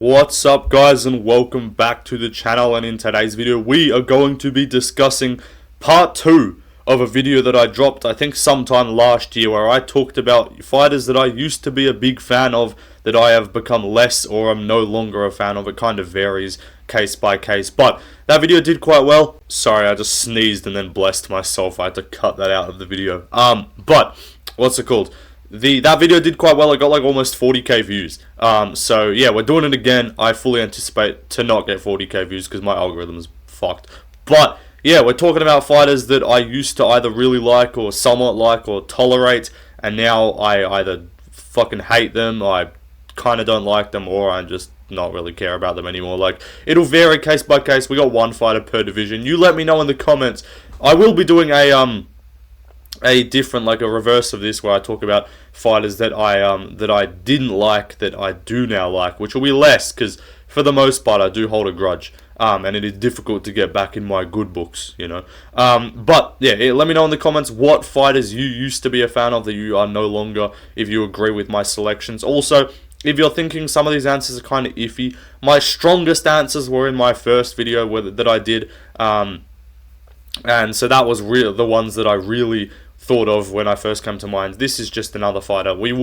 What's up guys, and welcome back to the channel. And in today's video we are going to be discussing part 2 of a video that I dropped I think sometime last year, where I talked about fighters that I used to be a big fan of that I have become less or am no longer a fan of. It kind of varies case by case, but that video did quite well. Sorry, I just sneezed and then blessed myself. I had to cut that out of the video. But what's it called? That video did quite well. It got like almost 40k views. So yeah, we're doing it again. I fully anticipate to not get 40k views because my algorithm is fucked. But yeah, we're talking about fighters that I used to either really like or somewhat like or tolerate, and now I either fucking hate them, I kind of don't like them, or I just not really care about them anymore. Like, it'll vary case by case. We got one fighter per division. You let me know in the comments. I will be doing a different, like a reverse of this, where I talk about fighters that I didn't like that I do now like, which will be less because for the most part I do hold a grudge, and it is difficult to get back in my good books, you know. But yeah, let me know in the comments what fighters you used to be a fan of that you are no longer, if you agree with my selections. Also, if you're thinking some of these answers are kind of iffy, my strongest answers were in my first video that I did, and so that was the ones that I really thought of when I first came to mind. This is just another fighter. We're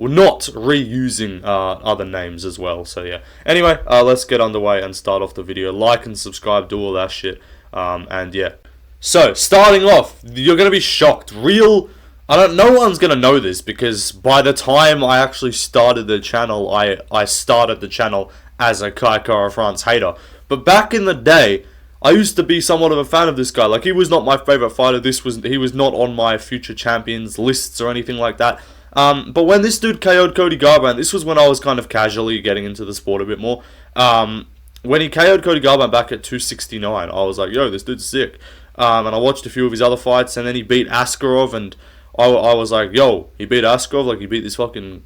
not reusing other names as well. So yeah. Anyway, let's get underway and start off the video. Like and subscribe, do all that shit. And yeah. So starting off, you're gonna be shocked. No one's gonna know this because by the time I actually started the channel, I started the channel as a Caio France hater. But back in the day, I used to be somewhat of a fan of this guy. Like, he was not my favorite fighter. He was not on my future champions lists or anything like that. But when this dude KO'd Cody Garbrandt, this was when I was kind of casually getting into the sport a bit more. When he KO'd Cody Garbrandt back at 269, I was like, yo, this dude's sick. And I watched a few of his other fights, and then he beat Askarov, and I was like, yo, he beat Askarov, like, he beat this fucking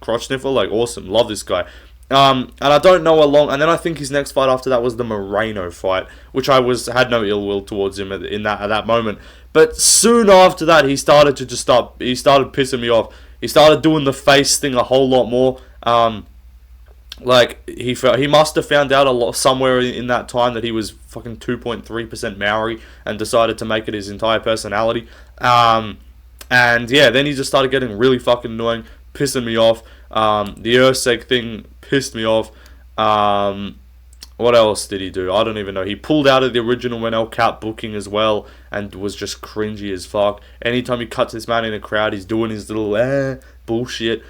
crotch sniffer, like, awesome, love this guy. And I don't know and then I think his next fight after that was the Moreno fight, which I had no ill will towards him at that moment. But soon after that, he started pissing me off. He started doing the face thing a whole lot more. Like, he must have found out a lot somewhere in that time that he was fucking 2.3% Maori and decided to make it his entire personality. And yeah, then he just started getting really fucking annoying, pissing me off. The Urseg thing pissed me off. What else did he do? I don't even know. He pulled out of the original Renel Cap booking as well and was just cringy as fuck. Anytime he cuts this man in a crowd, he's doing his little bullshit,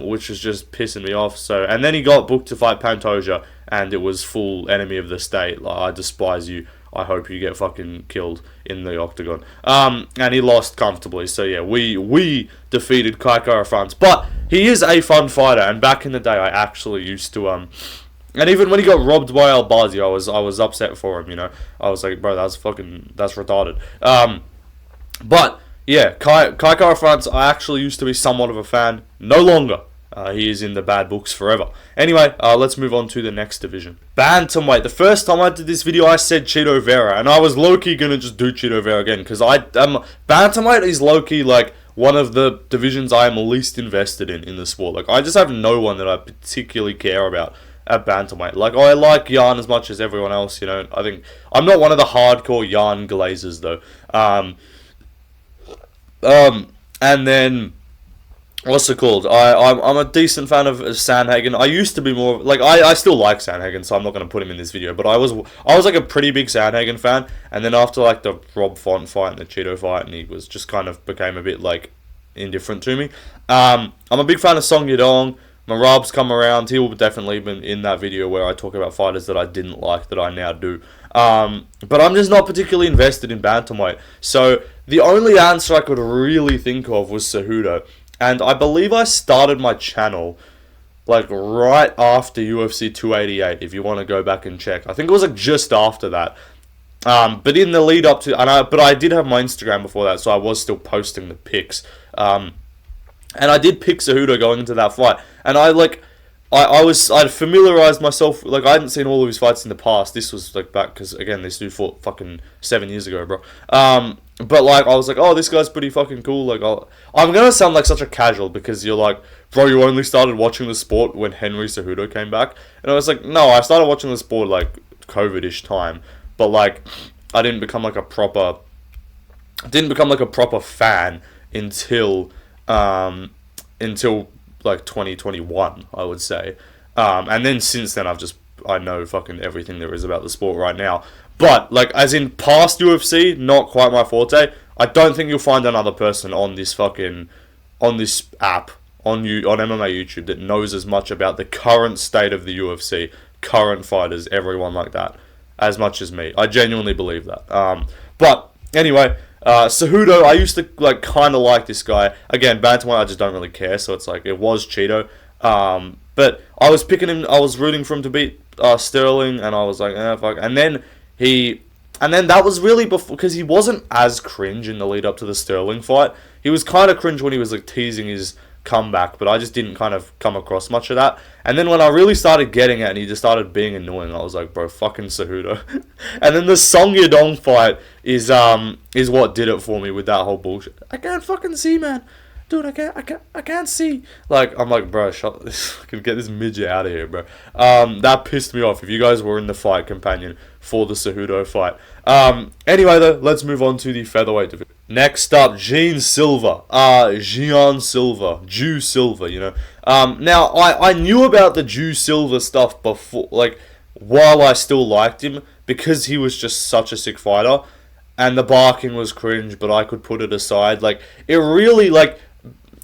which was just pissing me off. So, and then he got booked to fight Pantoja, and it was full enemy of the state. Like, I despise you. I hope you get fucking killed in the octagon. And he lost comfortably. So yeah, we defeated Caio France. But he is a fun fighter, and back in the day I actually used to and even when he got robbed by Albazi, I was upset for him, you know. I was like, bro, that's retarded. But yeah, Caio France, I actually used to be somewhat of a fan. No longer. He is in the bad books forever. Anyway, let's move on to the next division. Bantamweight. The first time I did this video, I said Chito Vera, and I was low-key gonna just do Chito Vera again, because Bantamweight is low-key, like, one of the divisions I am least invested in the sport. Like, I just have no one that I particularly care about at Bantamweight. Like, I like Jan as much as everyone else, you know. I think I'm not one of the hardcore Jan glazers, though. And then, what's it called? I'm a decent fan of Sandhagen. I used to be more like I still like Sandhagen, so I'm not gonna put him in this video. But I was like a pretty big Sandhagen fan, and then after like the Rob Font fight and the Cheeto fight, and he was just kind of became a bit like indifferent to me. I'm a big fan of Song Yadong. Marab's come around. He will definitely be in that video where I talk about fighters that I didn't like that I now do. But I'm just not particularly invested in Bantamweight. So the only answer I could really think of was Cejudo. And I believe I started my channel like right after UFC 288, if you want to go back and check. I think it was like just after that. But in the lead up to, but I did have my Instagram before that, so I was still posting the pics. And I did pick Cejudo going into that fight, and I'd familiarized myself. Like, I hadn't seen all of his fights in the past. This was like back because again, this dude fought fucking 7 years ago, bro. But like, I was like, oh, this guy's pretty fucking cool. Like, I'm gonna sound like such a casual because you're like, bro, you only started watching the sport when Henry Cejudo came back. And I was like, no, I started watching the sport like COVID-ish time, but like I didn't become like a proper fan until like 2021, I would say. And then since then I know fucking everything there is about the sport right now. But like as in past UFC, not quite my forte. I don't think you'll find another person on this app on MMA YouTube that knows as much about the current state of the UFC, current fighters, everyone like that, as much as me. I genuinely believe that. But anyway, Cejudo, I used to like kind of like this guy. Again, bantamweight, I just don't really care. So it's like it was Cheeto. But I was picking him. I was rooting for him to beat Sterling, and I was like, fuck. And then that was really before, because he wasn't as cringe in the lead up to the Sterling fight. He was kind of cringe when he was like teasing his comeback, but I just didn't kind of come across much of that. And then when I really started getting it and he just started being annoying, I was like, bro, fucking Cejudo. And then the Song Yadong fight is what did it for me with that whole bullshit. I can't fucking see, man. Dude, I can't see. Like, I'm like, bro, shut this. I can get this midget out of here, bro. That pissed me off. If you guys were in the fight companion for the Cejudo fight. Anyway, though, let's move on to the featherweight division. Next up, Jean Silva. Jew Silva, you know. Now, I knew about the Jew Silva stuff before, like, while I still liked him, because he was just such a sick fighter. And the barking was cringe, but I could put it aside. Like, it really, like,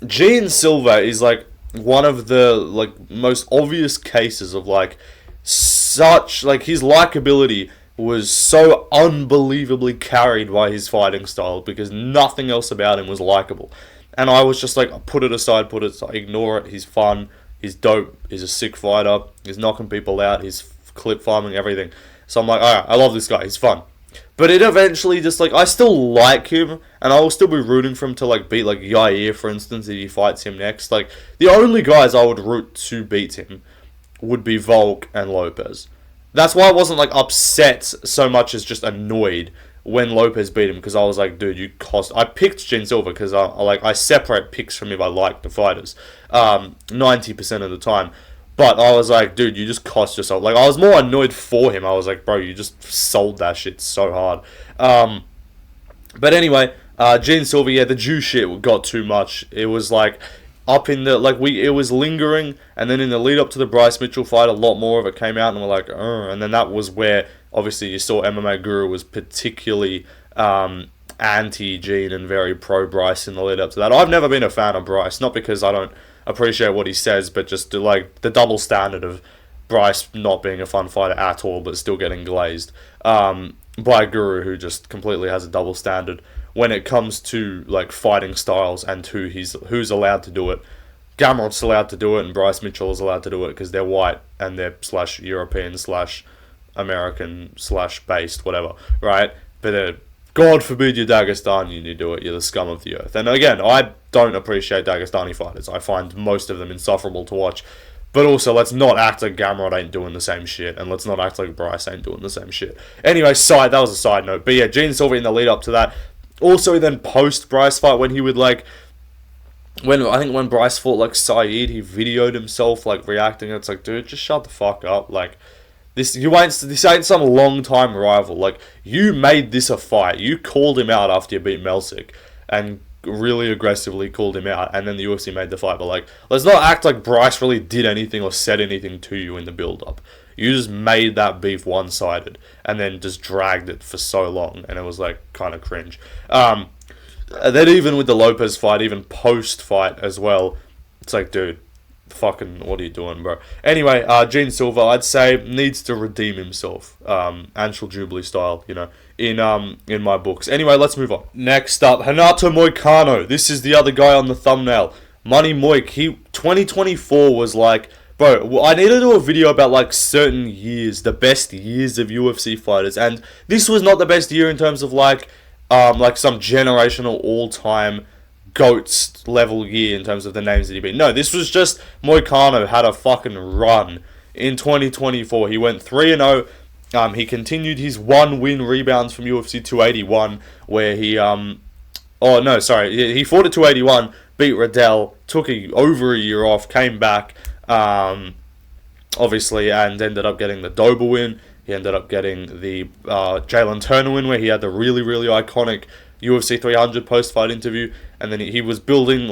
Jean Silva is, like, one of the, like, most obvious cases of, like, such, like, his likability was so unbelievably carried by his fighting style, because nothing else about him was likable. And I was just like, put it aside, ignore it. He's fun, he's dope, he's a sick fighter, he's knocking people out, he's clip farming, everything. So I'm like, alright, I love this guy, he's fun. But it eventually just, like, I still like him, and I will still be rooting for him to, like, beat, like, Yair, for instance, if he fights him next. Like, the only guys I would root to beat him would be Volk and Lopez. That's why I wasn't, like, upset so much as just annoyed when Lopez beat him, because I was like, dude, I picked Jean Silva, because I separate picks from if I like the fighters, 90% of the time. But I was like, dude, you just cost yourself. Like, I was more annoyed for him. I was like, bro, you just sold that shit so hard. But anyway, Jean Silva, yeah, the Jew shit got too much. It was like up in the, like, it was lingering, and then in the lead up to the Bryce Mitchell fight, a lot more of it came out, and we're like, and then that was where, obviously, you saw MMA Guru was particularly anti-Jean and very pro-Bryce in the lead up to that. I've never been a fan of Bryce, not because I don't appreciate what he says, but just to, like, the double standard of Bryce not being a fun fighter at all, but still getting glazed by Guru, who just completely has a double standard when it comes to, like, fighting styles and who's allowed to do it. Gamrot's allowed to do it, and Bryce Mitchell is allowed to do it because they're white and they're /European/American/based, whatever, right? But God forbid you're Dagestani and you do it, you're the scum of the earth. And again, I don't appreciate Dagestani fighters. I find most of them insufferable to watch. But also, let's not act like Gamrot ain't doing the same shit, and let's not act like Bryce ain't doing the same shit. Anyway, that was a side note. But yeah, Jean Silva in the lead up to that. Also, then post-Bryce fight, when he would, like, when Bryce fought, like, Saeed, he videoed himself, like, reacting. It's like, dude, just shut the fuck up. Like, this ain't some long-time rival. Like, you made this a fight. You called him out after you beat Melsick, and really aggressively called him out, and then the UFC made the fight. But, like, let's not act like Bryce really did anything or said anything to you in the build-up. You just made that beef one-sided, and then just dragged it for so long, and it was, like, kind of cringe. Then even with the Lopez fight, even post-fight as well, it's like, dude, fucking, what are you doing, bro? Anyway, Jean Silva, I'd say, needs to redeem himself, Anshul Jubilee style, you know, in my books. Anyway, let's move on. Next up, Renato Moicano. This is the other guy on the thumbnail. Money Moik. 2024 was like, bro, I need to do a video about, like, certain years, the best years of UFC fighters, and this was not the best year in terms of, like some generational all-time GOATs level year in terms of the names that he beat. No, this was just Moicano had a fucking run in 2024. He went 3-0. He continued his 1-win rebounds from UFC 281, where he fought at 281, beat Riddell, took over a year off, came back, obviously, and ended up getting the Dober win. He ended up getting the Jalen Turner win, where he had the really, really iconic UFC 300 post-fight interview, and then he was building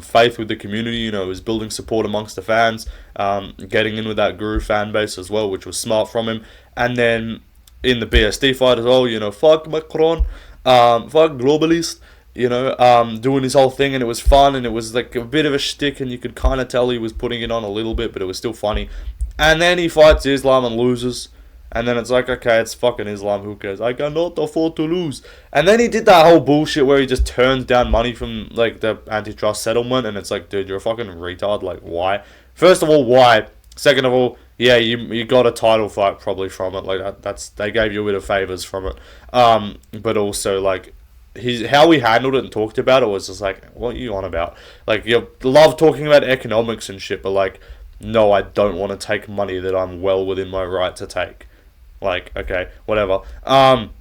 faith with the community. He was building support amongst the fans, getting in with that Guru fan base as well, which was smart from him. And then in the BSD fight as well, fuck Macron, fuck globalist, doing his whole thing, and it was fun, and it was like a bit of a shtick, and you could kind of tell he was putting it on a little bit, but it was still funny. And then he fights Islam and loses. And then it's like, okay, it's fucking Islam, who cares? I cannot afford to lose. And then he did that whole bullshit where he just turns down money from, the antitrust settlement, and it's like, dude, you're a fucking retard, why? First of all, why? Second of all, yeah, you got a title fight probably from it, they gave you a bit of favours from it. But also, how he handled it and talked about it was just like, what are you on about? You love talking about economics and shit, but no, I don't want to take money that I'm well within my right to take. Okay, whatever. And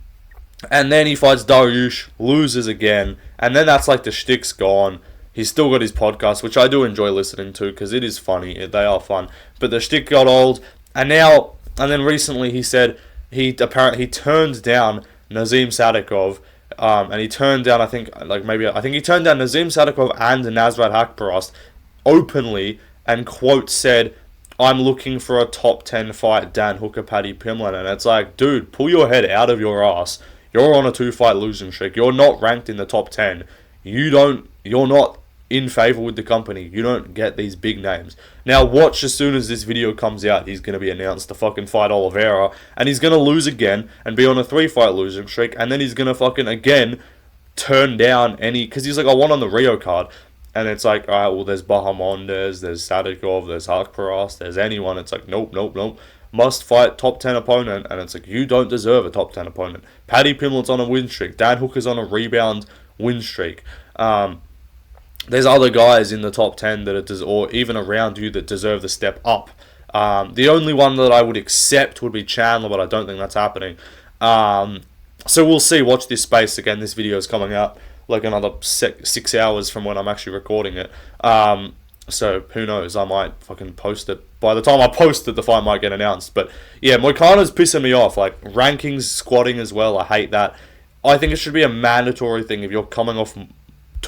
then he fights Dariush, loses again, and then that's the shtick's gone. He's still got his podcast, which I do enjoy listening to, because it is funny, they are fun. But the shtick got old, and then recently he said he turned down Nazim Sadikov, and he turned down, I think he turned down Nazim Sadikov and Nasrat Haqparast openly, and quote said, I'm looking for a top 10 fight, Dan Hooker, Paddy Pimblett. And it's like, dude, pull your head out of your ass. You're on a 2-fight losing streak. You're not ranked in the top 10. You're not in favour with the company. You don't get these big names. Now watch, as soon as this video comes out, he's going to be announced to fucking fight Oliveira. And he's going to lose again and be on a 3-fight losing streak. And then he's going to fucking, again, turn down because he's like, I want on the Rio card. And it's like, alright, well, there's Bahamondes, there's Sadikov, there's Haqparast, there's anyone. It's like, nope. Must fight top 10 opponent. And it's like, you don't deserve a top 10 opponent. Paddy Pimblett's on a win streak. Dan Hooker's on a rebound win streak. There's other guys in the top 10 or even around you that deserve the step up. The only one that I would accept would be Chandler, but I don't think that's happening. So we'll see. Watch this space. Again, this video is coming out another 6 hours from when I'm actually recording it. So who knows, I might fucking post it. By the time I post it, the fight might get announced. But yeah, Moicano's pissing me off. Rankings, squatting as well, I hate that. I think it should be a mandatory thing if you're coming off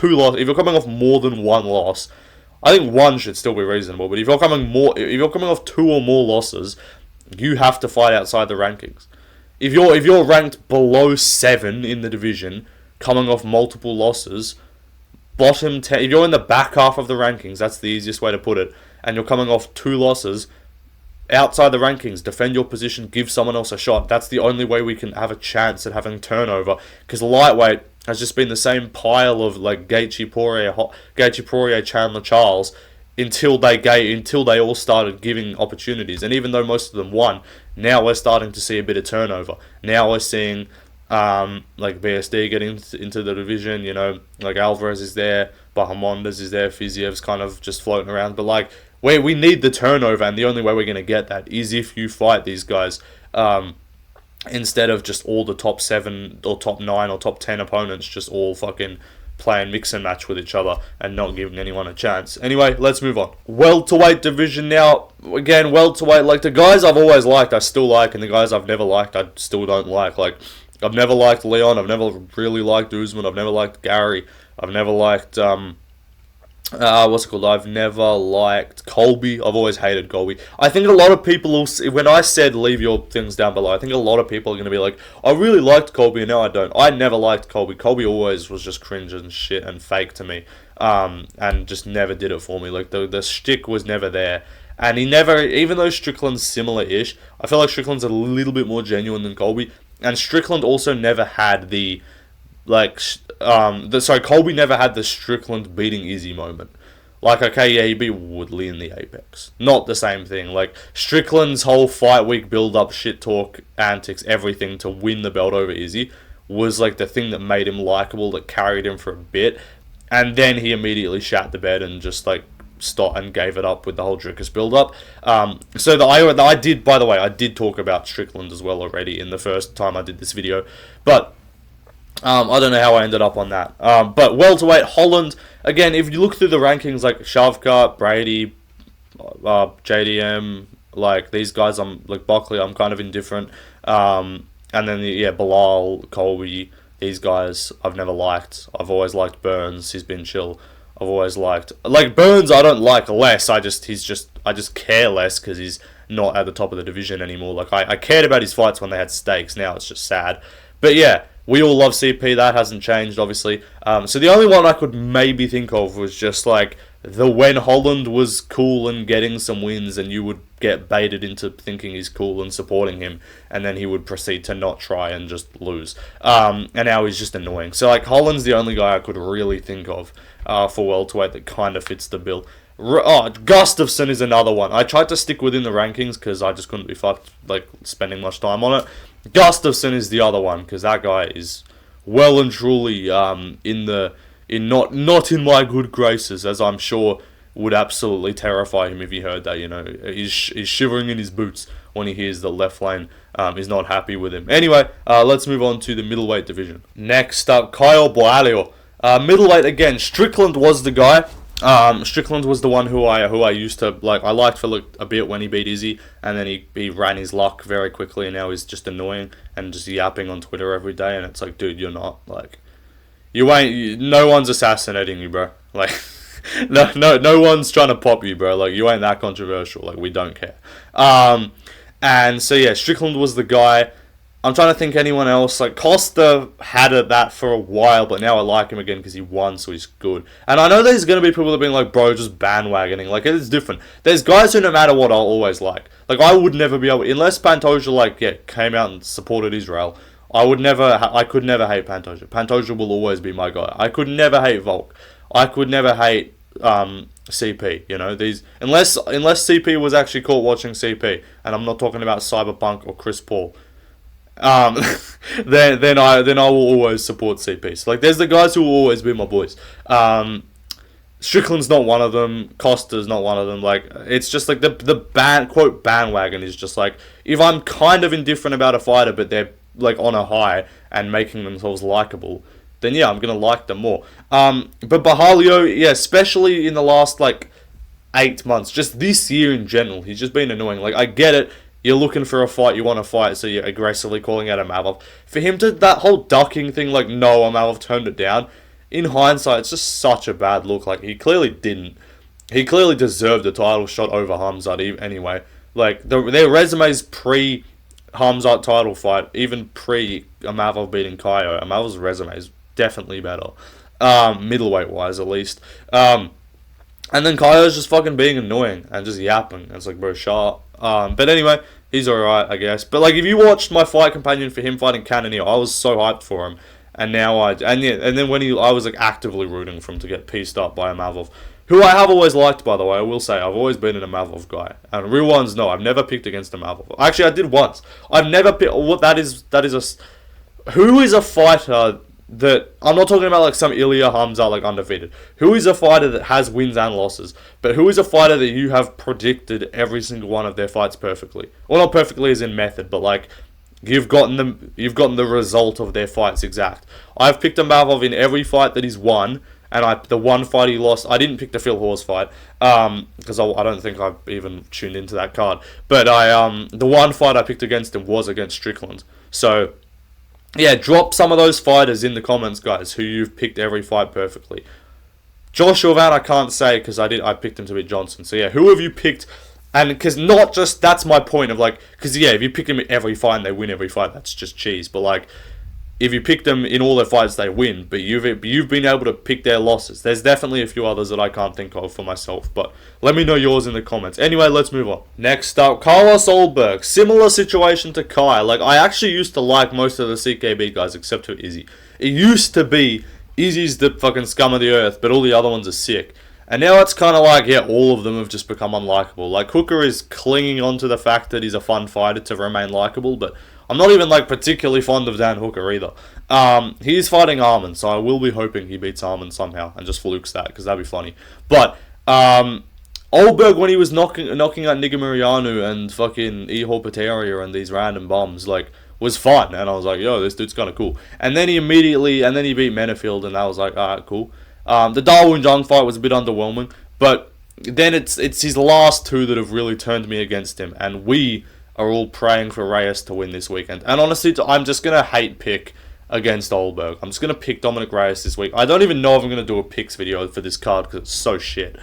if you're coming off more than one loss. I think one should still be reasonable, but if you're coming off 2 or more losses, you have to fight outside the rankings. If you're ranked below 7 in the division, coming off multiple losses, bottom 10, if you're in the back half of the rankings, that's the easiest way to put it, and you're coming off 2 losses, outside the rankings, defend your position, give someone else a shot. That's the only way we can have a chance at having turnover, because lightweight has just been the same pile of Gaethje, Poirier, Chandler, Charles, until they all started giving opportunities. And even though most of them won, now we're starting to see a bit of turnover. Now we're seeing BSD getting into the division, Alvarez is there, Bahamondes is there, Fiziev's kind of just floating around, but we need the turnover, and the only way we're going to get that is if you fight these guys, instead of just all the top 7 or top 9 or top 10 opponents just all fucking playing mix and match with each other and not giving anyone a chance. Anyway, let's move on. Welterweight division now. Again, welterweight, the guys I've always liked, I still like, and the guys I've never liked, I still don't like. I've never liked Leon, I've never really liked Usman, I've never liked Gary, I've never liked, I've never liked Colby. I've always hated Colby. I think a lot of people, when I said leave your things down below, I think a lot of people are going to be like, I really liked Colby and now I don't. I never liked Colby. Colby always was just cringe and shit and fake to me, and just never did it for me. The shtick was never there. And he never, even though Strickland's similar-ish, I feel like Strickland's a little bit more genuine than Colby. And Strickland also never had the Colby never had the Strickland beating Izzy moment. Okay, yeah, he beat Woodley in the Apex. Not the same thing. Strickland's whole fight week build-up, shit talk, antics, everything to win the belt over Izzy was the thing that made him likable, that carried him for a bit. And then he immediately shat the bed and just stopped and gave it up with the whole Drickus build-up. I did talk about Strickland as well already in the first time I did this video. But I don't know how I ended up on that. But welterweight, Holland, again, if you look through the rankings, like Shavkat, Brady, JDM, like these guys, I'm like Buckley, I'm kind of indifferent. And then, Bilal, Colby, these guys I've never liked. I've always liked Burns, he's been chill. I've always liked, like Burns I don't like less, I just care less because he's not at the top of the division anymore. Like I cared about his fights when they had stakes, now it's just sad. But yeah, we all love CP, that hasn't changed obviously. So the only one I could maybe think of was just like when Holland was cool and getting some wins and you would get baited into thinking he's cool and supporting him, and then he would proceed to not try and just lose. And now he's just annoying. So like Holland's the only guy I could really think of for welterweight that kind of fits the bill. Gustafsson is another one. I tried to stick within the rankings because I just couldn't be fucked like spending much time on it. Gustafsson is the other one because that guy is well and truly not in my good graces, as I'm sure would absolutely terrify him if he heard that. You know, he's shivering in his boots when he hears the left lane is not happy with him. Anyway, let's move on to the middleweight division. Next up, Caio Borralho. Middleweight again. Strickland was the guy. Strickland was the one who I used to like. I liked for a bit when he beat Izzy, and then he ran his luck very quickly, and now he's just annoying and just yapping on Twitter every day. And it's like, dude, you're not like, you ain't. No one's assassinating you, bro. Like, no one's trying to pop you, bro. Like, you ain't that controversial. Like, we don't care. And so yeah, Strickland was the guy. I'm trying to think anyone else. Like Costa had that for a while, but now I like him again because he won, so he's good. And I know there's gonna be people that are being like, bro, just bandwagoning. Like it's different. There's guys who no matter what I'll always like. Like I would never be able, unless Pantoja came out and supported Israel. I could never hate Pantoja. Pantoja will always be my guy. I could never hate Volk. I could never hate CP. You know, unless CP was actually caught watching CP, and I'm not talking about Cyberpunk or Chris Paul. Then I will always support CP. So like, there's the guys who will always be my boys. Strickland's not one of them. Costa's not one of them. Like, it's just like the quote bandwagon is just like, if I'm kind of indifferent about a fighter, but they're like on a high and making themselves likable, then yeah, I'm gonna like them more. But Borralho, yeah, especially in the last like 8 months, just this year in general, he's just been annoying. Like, I get it. You're looking for a fight, you want to fight, so you're aggressively calling out Amavov. For him to, that whole ducking thing, like, no, Amavov turned it down. In hindsight, it's just such a bad look. Like, he clearly didn't. He clearly deserved a title shot over Hamzat anyway. Like, their resumes pre-Hamzat title fight, even pre-Amavov beating Caio, Amavov's resume is definitely better. Middleweight-wise, at least. And then Caio's just fucking being annoying and just yapping. And it's like, bro, sharp. But anyway, he's alright, I guess. But like, if you watched my fight companion for him fighting Cannonier, I was so hyped for him, and now I was like actively rooting for him to get pieced up by Amavov, who I have always liked, by the way. I will say I've always been an Amavov guy, and real ones know I've never picked against Amavov. Actually, I did once. I've never picked. What that is who is a fighter that, I'm not talking about like some Ilya Hamza like undefeated. Who is a fighter that has wins and losses? But who is a fighter that you have predicted every single one of their fights perfectly? Well, not perfectly as in method, but like you've gotten the result of their fights exact. I've picked Amavov in every fight that he's won, and the one fight he lost, I didn't pick the Phil Hawes fight because I don't think I've even tuned into that card. But the one fight I picked against him was against Strickland. So yeah, drop some of those fighters in the comments, guys, who you've picked every fight perfectly. Joshua Van, I can't say because I picked him to beat Johnson. So yeah, who have you picked? And because not just, that's my point of like, because yeah, if you pick them in every fight and they win every fight, that's just cheese. But like, if you pick them in all their fights, they win. But you've been able to pick their losses. There's definitely a few others that I can't think of for myself. But let me know yours in the comments. Anyway, let's move on. Next up, Carlos Ulberg. Similar situation to Kai. Like, I actually used to like most of the CKB guys except for Izzy. It used to be Izzy's the fucking scum of the earth, but all the other ones are sick. And now it's kind of like, yeah, all of them have just become unlikable. Like, Hooker is clinging on to the fact that he's a fun fighter to remain likable, but I'm not even, like, particularly fond of Dan Hooker either. He's fighting Arman, so I will be hoping he beats Arman somehow and just flukes that, because that'd be funny. But, Ulberg, when he was knocking out Nigga Muriano and fucking Ihor Pateria and these random bums, like, was fun, and I was like, yo, this dude's kind of cool. And then he beat Menefield, and I was like, alright, cool. The Darwin Jung fight was a bit underwhelming, but then it's his last two that have really turned me against him, and we are all praying for Reyes to win this weekend. And honestly, I'm just going to hate pick against Ulberg. I'm just going to pick Dominic Reyes this week. I don't even know if I'm going to do a picks video for this card because it's so shit.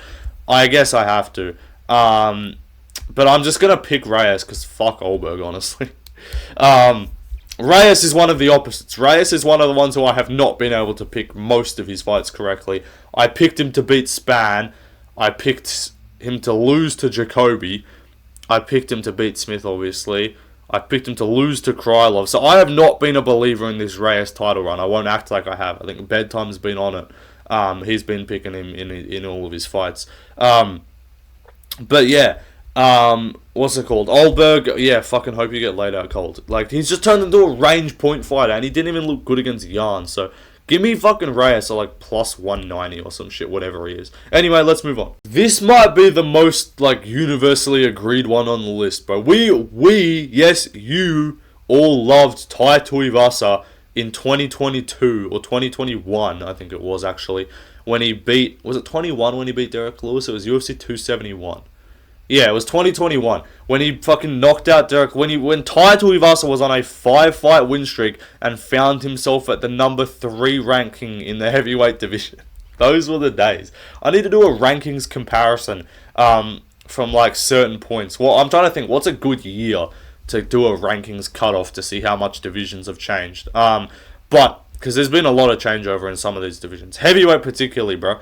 I guess I have to. But I'm just going to pick Reyes because fuck Ulberg, honestly. Reyes is one of the opposites. Reyes is one of the ones who I have not been able to pick most of his fights correctly. I picked him to beat Span. I picked him to lose to Jacoby. I picked him to beat Smith, obviously. I picked him to lose to Krylov. So I have not been a believer in this Reyes title run. I won't act like I have. I think Bedtime's been on it. He's been picking him in all of his fights. But yeah. What's it called? Ulberg, yeah, fucking hope you get laid out cold. Like, he's just turned into a range point fighter, and he didn't even look good against Yarn. So, give me fucking Reyes at like plus 190 or some shit, whatever he is. Anyway, let's move on. This might be the most, like, universally agreed one on the list, bro. Yes, you all loved Tai Tuivasa in 2022, or 2021, I think it was, actually, when he beat, was it 21 when he beat Derek Lewis? It was UFC 271. Yeah, it was 2021 when he fucking knocked out Derek. When Tai Tuivasa was on a 5-fight win streak and found himself at the number 3 ranking in the heavyweight division. Those were the days. I need to do a rankings comparison from like certain points. Well, I'm trying to think what's a good year to do a rankings cutoff to see how much divisions have changed. But because there's been a lot of changeover in some of these divisions, heavyweight particularly, bro.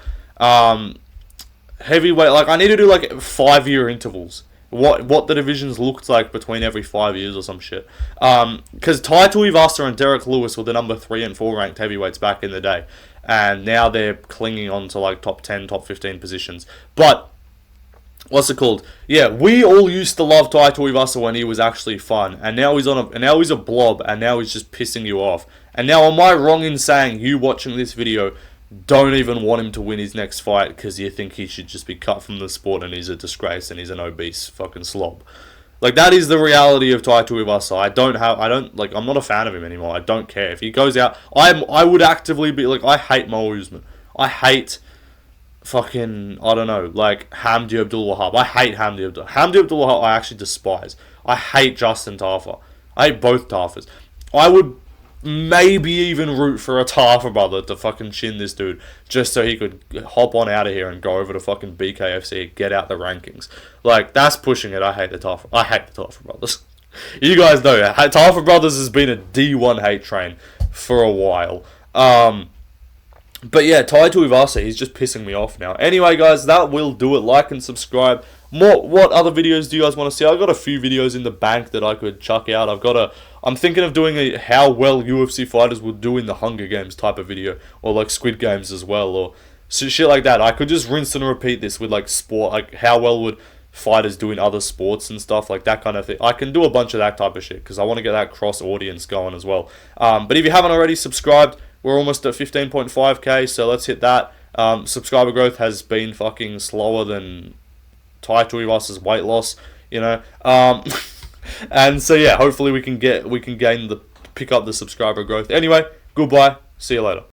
Heavyweight, like, I need to do, like, 5-year intervals. What the divisions looked like between every 5 years or some shit. Because Tai Tuivasa and Derek Lewis were the number 3 and 4 ranked heavyweights back in the day. And now they're clinging on to, like, top 10, top 15 positions. But, what's it called? Yeah, we all used to love Tai Tuivasa when he was actually fun. And now he's a blob, and now he's just pissing you off. And now, am I wrong in saying you watching this video don't even want him to win his next fight because you think he should just be cut from the sport and he's a disgrace and he's an obese fucking slob? Like, that is the reality of Tai Tuivasa. I'm not a fan of him anymore. I don't care. If he goes out, I would actively be, like, I hate Mo Usman. I hate fucking, I don't know, like, Hamdi Abdul-Wahab. I hate Hamdi Abdul-Wahab. Hamdi Abdul-Wahab I actually despise. I hate Justin Tafa. I hate both Tafas. I would maybe even root for a Tafa brother to fucking chin this dude just so he could hop on out of here and go over to fucking BKFC, get out the rankings. Like, that's pushing it. I hate the Tafa brothers. You guys know, Tafa brothers has been a D1 hate train for a while. But yeah, Tai Tuivasa, he's just pissing me off now. Anyway, guys, that will do it. Like and subscribe. What other videos do you guys want to see? I've got a few videos in the bank that I could chuck out. I'm thinking of doing a how well UFC fighters would do in the Hunger Games type of video, or like Squid Games as well, or shit like that. I could just rinse and repeat this with like sport, like how well would fighters do in other sports and stuff, like that kind of thing. I can do a bunch of that type of shit because I want to get that cross audience going as well. But if you haven't already subscribed, we're almost at 15.5k, so let's hit that. Subscriber growth has been fucking slower than Tai Tuivasa's weight loss, you know. And so yeah, hopefully we can pick up the subscriber growth. Anyway, goodbye. See you later.